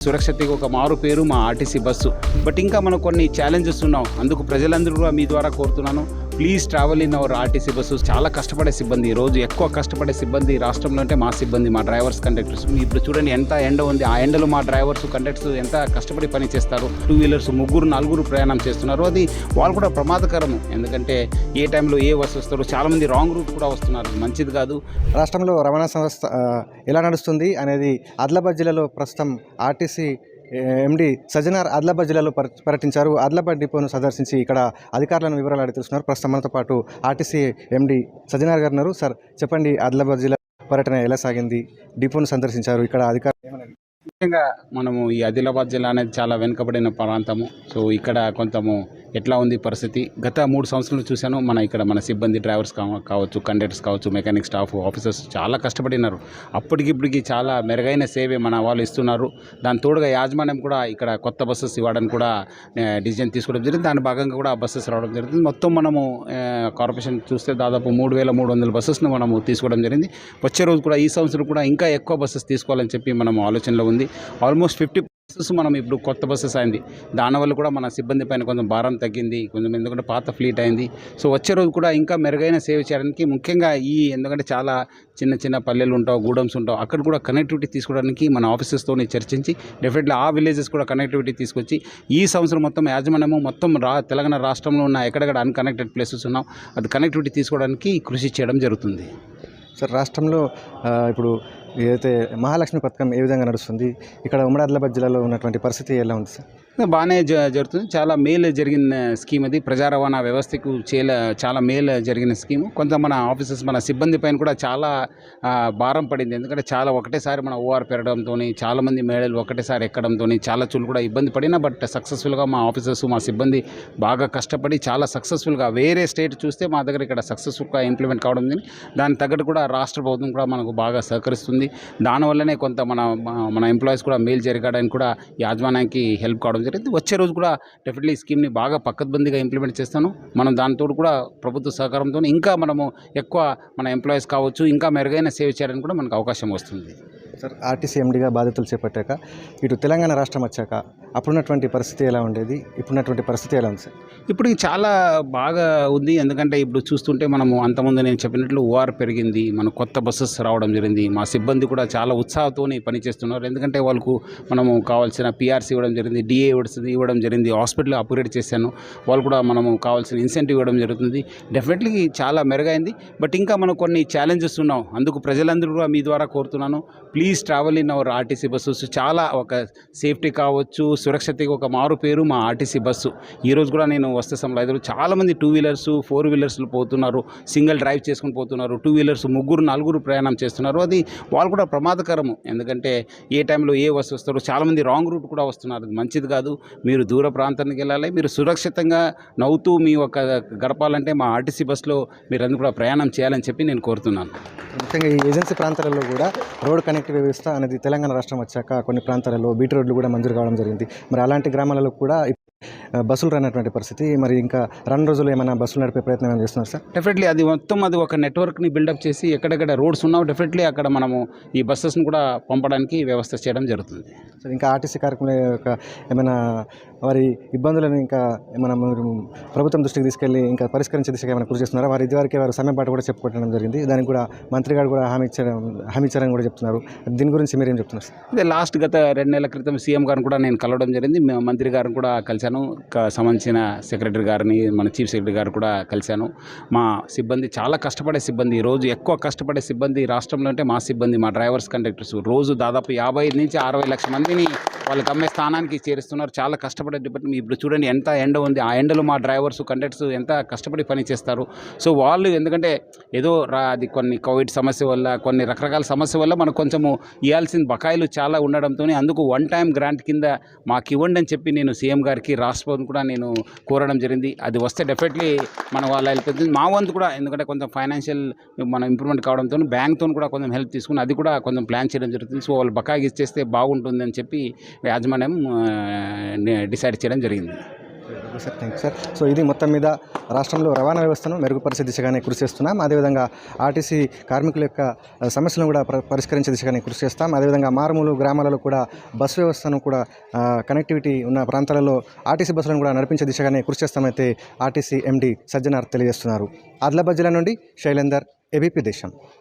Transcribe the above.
సురక్షతకి ఒక మారు పేరు మా ఆర్టీసీ బస్సు. బట్ ఇంకా మనకు కొన్ని ఛాలెంజెస్ ఉన్నాం. అందుకు ప్రజలందరూ కూడా మీ ద్వారా కోరుతున్నాను, please travel in our RTC bus. చాలా కష్టపడే సిబ్బంది, ఈరోజు ఎక్కువ కష్టపడే సిబ్బంది రాష్ట్రంలో అంటే మా సిబ్బంది, మా డ్రైవర్స్, కండక్టర్స్. ఇప్పుడు చూడండి ఎంత ఎండ ఉంది, ఆ ఎండలో మా డ్రైవర్స్, కండక్టర్స్ ఎంత కష్టపడి పని చేస్తారు. 2 వీలర్స్ 3-4 ప్రయాణం చేస్తున్నారు. అది వాళ్ళు కూడా ప్రమాదకరము, ఎందుకంటే ఏ టైంలో ఏ బస్సు వస్తారు, చాలామంది రాంగ్ రూట్ కూడా వస్తున్నారు, మంచిది కాదు. రాష్ట్రంలో రవాణా సంస్థ ఎలా నడుస్తుంది అనేది ఆదిలాబాద్ జిల్లాలో ప్రస్తుతం ఆర్టీసీ ఎండి సజ్జనార్ ఆదిలాబాద్ జిల్లాలో పర్యటించారు. ఆదిలాబాద్ డిపోను సందర్శించి ఇక్కడ అధికారులను వివరాలు అడిగి తెలుస్తున్నారు. ప్రస్తుతం మనతో పాటు ఆర్టీసీ ఎండి సజ్జనార్ గారు ఉన్నారు. సార్ చెప్పండి, ఆదిలాబాద్ జిల్లా పర్యటన ఎలా సాగింది? డిపోను సందర్శించారు, ఇక్కడ అధికారులు ఏమన్నారు? ముఖ్యంగా మనము ఈ ఆదిలాబాద్ జిల్లా అనేది చాలా వెనుకబడిన ప్రాంతము. సో ఇక్కడ కొంచెము ఎట్లా ఉంది పరిస్థితి, గత 3 సంవత్సరాలు చూశాను. మన సిబ్బంది, డ్రైవర్స్ కావచ్చు, కండక్టర్స్ కావచ్చు, మెకానిక్ స్టాఫ్, ఆఫీసర్స్ చాలా కష్టపడినారు. అప్పటికిప్పటికి చాలా మెరుగైన సేవే మన వాళ్ళు ఇస్తున్నారు. దాని తోడుగా యాజమాన్యం కూడా ఇక్కడ కొత్త బస్సెస్ ఇవ్వడానికి కూడా డిసిజన్ తీసుకోవడం జరిగింది. దాని భాగంగా కూడా బస్సెస్ రావడం జరుగుతుంది. మొత్తం మనము కార్పొరేషన్ చూస్తే దాదాపు 3,300 బస్సెస్ను మనము తీసుకోవడం జరిగింది. వచ్చే రోజు కూడా, ఈ సంవత్సరం కూడా ఇంకా ఎక్కువ బస్సెస్ తీసుకోవాలని చెప్పి మనం ఆలోచనలో ఉంది. ఆల్మోస్ట్ 50 బస్సెస్ మనం ఇప్పుడు కొత్త బస్సెస్ అయింది. దానివల్ల కూడా మన సిబ్బంది పైన కొంచెం భారం తగ్గింది, కొంచెం ఎందుకంటే పాత ఫ్లీట్ అయింది. సో వచ్చే రోజు కూడా ఇంకా మెరుగైన సేవ చేయడానికి, ముఖ్యంగా ఎందుకంటే చాలా చిన్న చిన్న పల్లెలు ఉంటావు, గూడమ్స్ ఉంటావు, అక్కడ కూడా కనెక్టివిటీ తీసుకోవడానికి మన ఆఫీసెస్తో చర్చించి డెఫినెట్లీ ఆ విలేజెస్ కూడా కనెక్టివిటీ తీసుకొచ్చి ఈ సంవత్సరం మొత్తం యాజమాన్యము మొత్తం తెలంగాణ రాష్ట్రంలో ఉన్న ఎక్కడెక్కడ అన్కనెక్టెడ్ ప్లేసెస్ ఉన్నాం, అది కనెక్టివిటీ తీసుకోవడానికి కృషి చేయడం జరుగుతుంది. సార్, రాష్ట్రంలో ఇప్పుడు ఏదైతే మహాలక్ష్మి పథకం ఏ విధంగా నడుస్తుంది, ఇక్కడ ఉమ్మడి ఆదిలాబాద్ జిల్లాలో ఉన్నటువంటి పరిస్థితి ఎలా ఉంది సార్? బాగానే జరుగుతుంది. చాలా మేలు జరిగిన స్కీమ్ అది. ప్రజా రవాణా వ్యవస్థకు చాలా మేలు జరిగిన స్కీము. కొంత మన ఆఫీసెస్, మన సిబ్బంది పైన కూడా చాలా భారం పడింది. ఎందుకంటే చాలా ఒకటేసారి మన ఓఆర్ పెరగడంతో, చాలామంది మేడలు ఒకటేసారి ఎక్కడంతో చాలా చూలు కూడా ఇబ్బంది పడినా, బట్ సక్సెస్ఫుల్గా మా ఆఫీసర్స్, మా సిబ్బంది బాగా కష్టపడి చాలా సక్సెస్ఫుల్గా, వేరే స్టేట్ చూస్తే మా దగ్గర ఇక్కడ సక్సెస్ఫుల్గా ఇంప్లిమెంట్ కావడం జరిగింది. దానికి తగ్గట్టు కూడా రాష్ట్ర ప్రభుత్వం కూడా మనకు బాగా సహకరిస్తుంది. దానివల్లనే కొంత మన ఎంప్లాయీస్ కూడా మేలు జరగడానికి కూడా యాజమాన్యానికి హెల్ప్ కావడం జరిగింది. వచ్చే రోజు కూడా డెఫినెట్లీ ఈ స్కీమ్ని బాగా పక్కద్బందీగా ఇంప్లిమెంట్ చేస్తాను. మనం దాంతో కూడా ప్రభుత్వ సహకారంతో ఇంకా మనము ఎక్కువ మన ఎంప్లాయీస్ కావచ్చు, ఇంకా మెరుగైన సేవ చేయడానికి కూడా మనకు అవకాశం వస్తుంది. సార్, ఆర్టీసీ ఎండీగా బాధ్యతలు చేపట్టాక ఇటు తెలంగాణ రాష్ట్రం వచ్చాక అప్పుడున్నటువంటి పరిస్థితి ఎలా ఉండేది, ఇప్పుడున్నటువంటి పరిస్థితి ఎలా ఉంది సార్? ఇప్పుడు చాలా బాగా ఉంది. ఎందుకంటే ఇప్పుడు చూస్తుంటే మనము అంతకుముందు నేను చెప్పినట్లు ఓఆర్ పెరిగింది, మన కొత్త బస్సెస్ రావడం జరిగింది. మా సిబ్బంది కూడా చాలా ఉత్సాహంతో పనిచేస్తున్నారు. ఎందుకంటే వాళ్ళకు మనము కావాల్సిన పిఆర్సీ ఇవ్వడం జరిగింది, డిఏ ఇవ్వడం జరిగింది, హాస్పిటల్ అప్గ్రేడ్ చేశాను, వాళ్ళు కూడా మనము కావాల్సిన ఇన్సెంటివ్ ఇవ్వడం జరుగుతుంది. డెఫినెట్లీ చాలా మెరుగైంది. బట్ ఇంకా మనకు కొన్ని ఛాలెంజెస్ ఉన్నాం. అందుకు ప్రజలందరూ కూడా మీ ద్వారా కోరుతున్నాను, please travel in our RTC bus. చాలా ఒక సేఫ్టీ కావచ్చు, సురక్షతకి ఒక మారు పేరు మా ఆర్టీసీ బస్సు. ఈరోజు కూడా నేను వస్తే సమయంలో చాలామంది 2 వీలర్స్ 4 వీలర్స్లు పోతున్నారు, సింగిల్ డ్రైవ్ చేసుకుని పోతున్నారు, 2 వీలర్స్ 3-4 ప్రయాణం చేస్తున్నారు. అది వాళ్ళు కూడా ప్రమాదకరము, ఎందుకంటే ఏ టైంలో ఏ బస్సు వస్తారో, చాలామంది రాంగ్ రూట్ కూడా వస్తున్నారు, అది మంచిది కాదు. మీరు దూర ప్రాంతానికి వెళ్ళాలి, మీరు సురక్షితంగా నవ్వుతూ మీ గడపాలంటే మా ఆర్టీసీ బస్సులో మీరు అందరూ కూడా ప్రయాణం చేయాలని చెప్పి నేను కోరుతున్నాను. ముఖ్యంగా ఈ ఏజెన్సీ ప్రాంతాలలో కూడా రోడ్ కనెక్టివిటీ వ్యవస్థ అనేది తెలంగాణ రాష్ట్రం వచ్చాక కొన్ని ప్రాంతాలలో బీటీ రోడ్లు కూడా మంజూరు కావడం జరిగింది. మరి అలాంటి గ్రామాలలో కూడా బస్సులు రానటువంటి పరిస్థితి. మరి ఇంకా 2 రోజులు ఏమైనా బస్సులు నడిపే ప్రయత్నం ఏమైనా చేస్తున్నారు సార్? డెఫినెట్లీ అది మొత్తం ఒక నెట్వర్క్ని బిల్డప్ చేసి ఎక్కడెక్కడ రోడ్స్ ఉన్నావు డెఫినెట్లీ అక్కడ మనము ఈ బస్సెస్ని కూడా పంపడానికి వ్యవస్థ చేయడం జరుగుతుంది. సార్, ఇంకా ఆర్టీసీ కార్యక్రమం ఏమైనా వారి ఇబ్బందులను ఇంకా మనం ప్రభుత్వం దృష్టికి తీసుకెళ్ళి ఇంకా పరిష్కరించే దిశగా ఏమైనా కృషి చేస్తున్నారా? వారి ఇదివరకే వారు సమయం పాటు కూడా చెప్పుకోవడం జరిగింది. దానికి కూడా మంత్రి గారు కూడా హామీ ఇచ్చారని కూడా చెప్తున్నారు. దీని గురించి మీరేం చెప్తున్నారు సార్? అదే గత 2 నెలల క్రితం సీఎం గారిని కూడా నేను కలవడం జరిగింది. మంత్రి గారిని కూడా కలిశాను, సంబంధించిన సెక్రటరీ గారిని, మన చీఫ్ సెక్రటరీ గారు కూడా కలిశాను. మా సిబ్బంది చాలా కష్టపడే సిబ్బంది, రోజు ఎక్కువ కష్టపడే సిబ్బంది రాష్ట్రంలో అంటే మా సిబ్బంది, మా డ్రైవర్స్, కండక్టర్స్. రోజు దాదాపు 50-60 లక్షల మందిని వాళ్ళు గమ్య స్థానానికి చేరుస్తున్నారు. చాలా కష్టపడే డిపార్ట్మెంట్. ఇప్పుడు చూడండి ఎంత ఎండ ఉంది, ఆ ఎండలో మా డ్రైవర్స్, కండక్టర్స్ ఎంత కష్టపడి పని చేస్తారు. సో వాళ్ళు ఎందుకంటే ఏదో అది కొన్ని కోవిడ్ సమస్య వల్ల, కొన్ని రకరకాల సమస్య వల్ల మనకు కొంచెము ఇవ్వాల్సిన బకాయిలు చాలా ఉండడంతో అందుకు 1 టైం గ్రాంట్ కింద మాకు ఇవ్వండి అని చెప్పి నేను సీఎం గారికి, రాష్ట్రపతిని కూడా నేను కోరడం జరిగింది. అది వస్తే డెఫినెట్లీ మన వాళ్ళ హెల్ప్ అవుతుంది. మా వంతు కూడా ఎందుకంటే కొంచెం ఫైనాన్షియల్ మనం ఇంప్రూవ్మెంట్ కావడంతో బ్యాంక్తో కూడా కొంచెం హెల్ప్ తీసుకుని అది కూడా కొంచెం ప్లాన్ చేయడం జరుగుతుంది. సో వాళ్ళు బకాయి ఇచ్చేస్తే బాగుంటుందని చెప్పి యాజమాన్యం డిసైడ్ చేయడం జరిగింది. Sir, thank you sir. So ఇది మొత్తం మీద రాష్ట్రంలో రవాణా వ్యవస్థను మెరుగుపరిచే దిశగానే కృషి చేస్తున్నాం. అదేవిధంగా ఆర్టీసీ కార్మికుల యొక్క సమస్యలను కూడా పరిష్కరించే దిశగానే కృషి చేస్తాం. అదేవిధంగా మారుమూల గ్రామాలలో కూడా బస్ వ్యవస్థను కూడా కనెక్టివిటీ ఉన్న ప్రాంతాలలో ఆర్టీసీ బస్సులను కూడా నడిపించే దిశగానే కృషి చేస్తామైతే ఆర్టీసీ ఎండి సజ్జనార్ తెలియజేస్తున్నారు. ఆదిలాబాద్ జిల్లా నుండి శైలేందర్, ఏబీపీ దేశం.